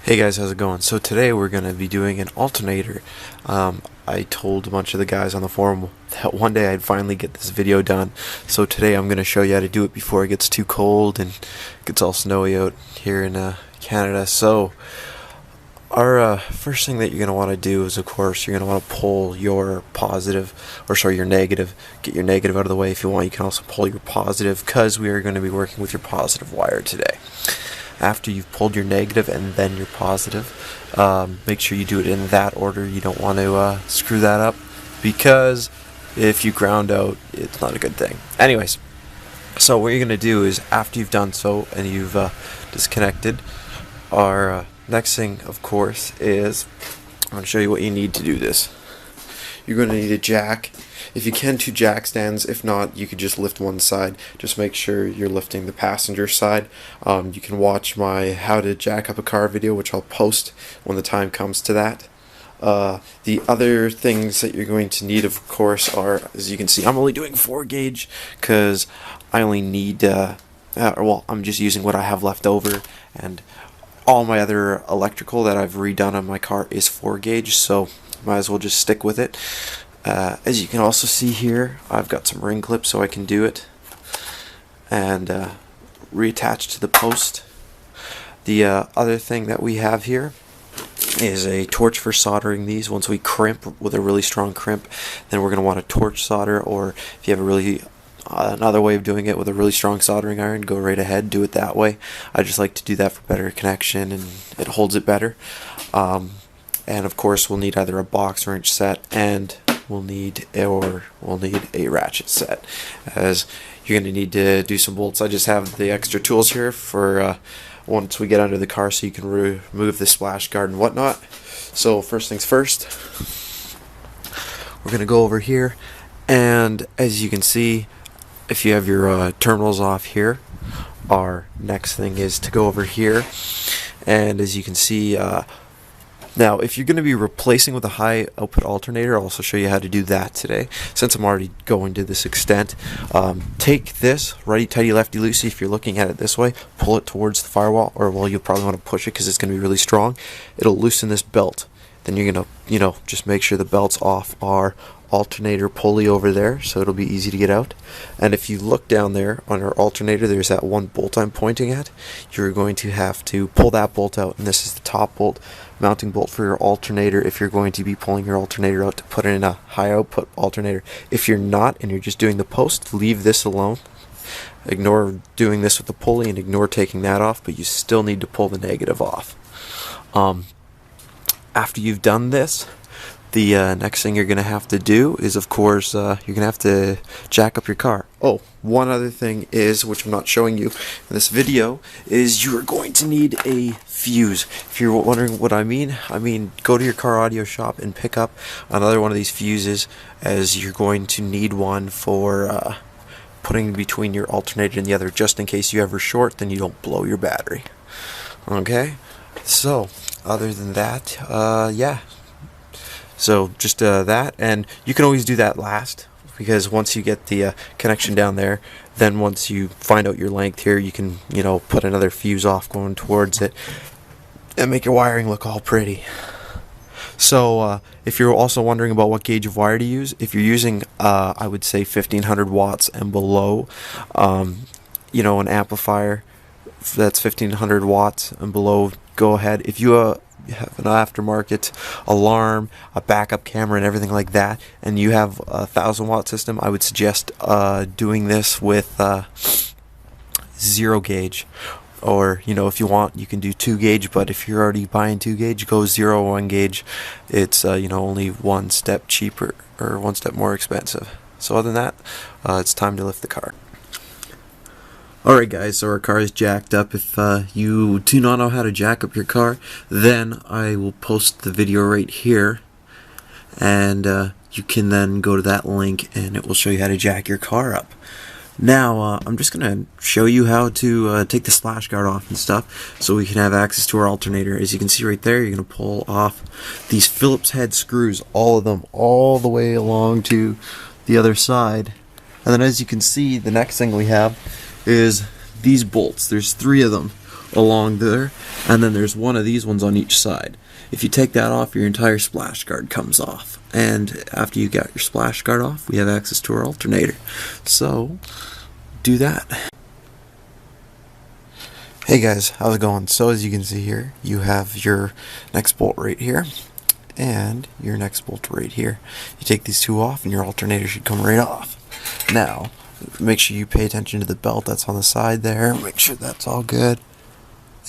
Hey guys, how's it going? So today we're going to be doing an alternator. I told a bunch of the guys on the forum that one day I'd finally get this video done. So today I'm going to show you how to do it before it gets too cold and gets all snowy out here in Canada. So our first thing that you're going to want to do is, of course, you're going to want to pull your your negative. Get your negative out of the way. If you want, you can also pull your positive, because we are going to be working with your positive wire today. After you've pulled your negative and then your positive, make sure you do it in that order. You don't want to screw that up, because if you ground out, it's not a good thing. Anyways, so what you're going to do is, after you've done so and you've disconnected, our next thing, of course, is I'm going to show you what you need to do this. You're going to need a jack. If you can, 2 jack stands. If not, you could just lift one side. Just make sure you're lifting the passenger side. You can watch my how to jack up a car video, which I'll post when the time comes to that. The other things that you're going to need, of course, are, as you can see, I'm only doing 4 gauge because I only need, I'm just using what I have left over, and all my other electrical that I've redone on my car is 4 gauge, so might as well just stick with it. As you can also see here, I've got some ring clips so I can do it and reattach to the post. The other thing that we have here is a torch for soldering these. Once we crimp with a really strong crimp, then we're going to want a torch solder, or if you have a really another way of doing it with a really strong soldering iron, go right ahead, do it that way. I just like to do that for better connection, and it holds it better. And of course, we'll need either a box wrench set, and we'll need a ratchet set, as you're going to need to do some bolts. I just have the extra tools here for once we get under the car, so you can remove the splash guard and whatnot. So first things first, we're going to go over here, and as you can see, if you have your terminals off here, our next thing is to go over here, and as you can see, now, if you're going to be replacing with a high output alternator, I'll also show you how to do that today, since I'm already going to this extent. Take this righty-tighty, lefty-loosey, if you're looking at it this way, pull it towards the firewall, or well, you'll probably want to push it because it's going to be really strong. It'll loosen this belt. Then you're going to, just make sure the belt's off our alternator pulley over there, so it'll be easy to get out. And if you look down there on our alternator, there's that one bolt I'm pointing at. You're going to have to pull that bolt out, and this is the top bolt, mounting bolt for your alternator if you're going to be pulling your alternator out to put it in a high output alternator. If you're not, and you're just doing the post, leave this alone. Ignore doing this with the pulley and ignore taking that off, but you still need to pull the negative off. After you've done this, the next thing you're going to have to do is, of course, you're going to have to jack up your car. Oh, one other thing is, which I'm not showing you in this video, is you're going to need a fuse. If you're wondering what I mean, go to your car audio shop and pick up another one of these fuses, as you're going to need one for putting between your alternator and the other, just in case you ever short, then you don't blow your battery. Okay? So, other than that, yeah. So just that, and you can always do that last, because once you get the connection down there, then once you find out your length here, you can put another fuse off going towards it and make your wiring look all pretty. So if you're also wondering about what gauge of wire to use, if you're using I would say 1500 watts and below, an amplifier that's 1500 watts and below, go ahead. If you have an aftermarket alarm, a backup camera, and everything like that, and you have a 1000-watt system, I would suggest doing this with 0 gauge. Or, if you want, you can do 2 gauge, but if you're already buying 2 gauge, go 0 or 1 gauge. It's, only one step cheaper, or one step more expensive. So other than that, it's time to lift the car. Alright guys, so our car is jacked up. If you do not know how to jack up your car, then I will post the video right here, and you can then go to that link and it will show you how to jack your car up. Now, I'm just going to show you how to take the splash guard off and stuff, so we can have access to our alternator. As you can see right there, you're going to pull off these Phillips head screws, all of them, all the way along to the other side. And then as you can see, the next thing we have is these bolts. There's 3 of them. along there, and then there's one of these ones on each side. If you take that off, your entire splash guard comes off, and after you got your splash guard off, we have access to our alternator. So do that. Hey guys, how's it going? So as you can see here, you have your next bolt right here and your next bolt right here. You take these two off and your alternator should come right off. Now make sure you pay attention to the belt that's on the side there, make sure that's all good.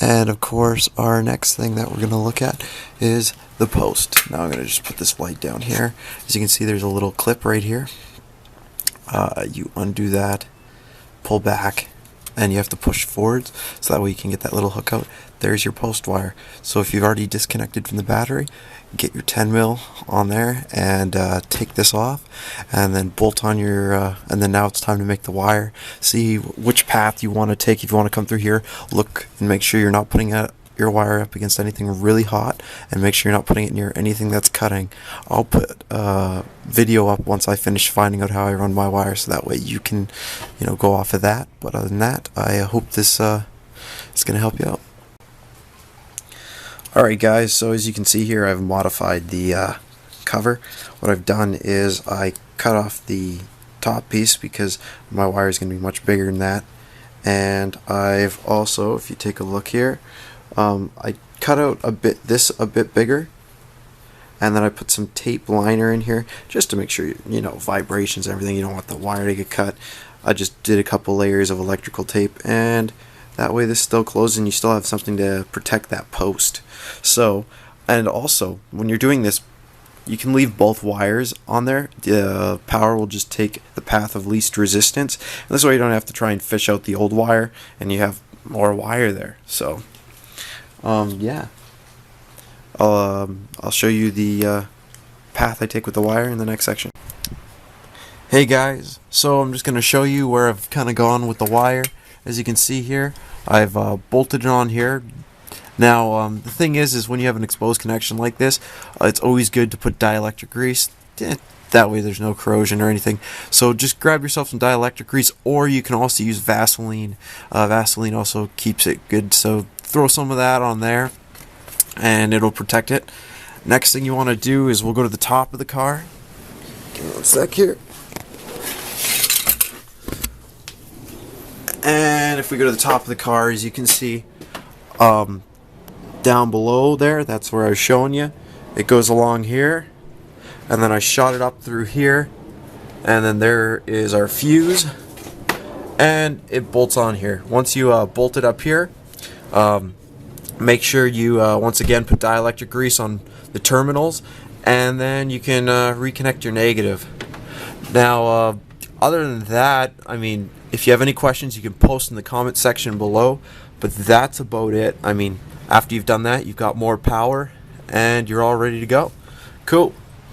And of course our next thing that we're going to look at is the post. Now I'm going to just put this light down here. As you can see, there's a little clip right here. You undo that, pull back, and you have to push forwards so that way you can get that little hook out. There's your post wire. So if you've already disconnected from the battery, get your 10 mil on there and take this off, and then bolt on your and then now it's time to make the wire. See which path you want to take. If you want to come through here, look and make sure you're not putting your wire up against anything really hot, and make sure you're not putting it near anything that's cutting. I'll put video up once I finish finding out how I run my wire, so that way you can, go off of that. But other than that, I hope this is going to help you out. Alright guys, so as you can see here, I've modified the cover. What I've done is I cut off the top piece because my wire is going to be much bigger than that. And I've also, if you take a look here, I cut out this a bit bigger, and then I put some tape liner in here just to make sure, vibrations and everything, you don't want the wire to get cut. I just did a couple layers of electrical tape, and that way this still closes and you still have something to protect that post. So, and also when you're doing this, you can leave both wires on there. The power will just take the path of least resistance, and this way you don't have to try and fish out the old wire and you have more wire there. So yeah, I'll show you the path I take with the wire in the next section. Hey guys, so I'm just going to show you where I've kind of gone with the wire. As you can see here, I've bolted it on here. Now the thing is when you have an exposed connection like this, it's always good to put dielectric grease. That way there's no corrosion or anything. So just grab yourself some dielectric grease, or you can also use Vaseline. Vaseline also keeps it good, so throw some of that on there and it'll protect it. Next thing you want to do is we'll go to the top of the car. Give me one sec here. And if we go to the top of the car, as you can see, down below there, that's where I was showing you. It goes along here, and then I shot it up through here, and then there is our fuse, and it bolts on here. Once you bolt it up here, make sure you once again put dielectric grease on the terminals, and then you can reconnect your negative. Now other than that, I mean, if you have any questions, you can post in the comment section below, but that's about it. I mean, after you've done that, you've got more power and you're all ready to go. Cool.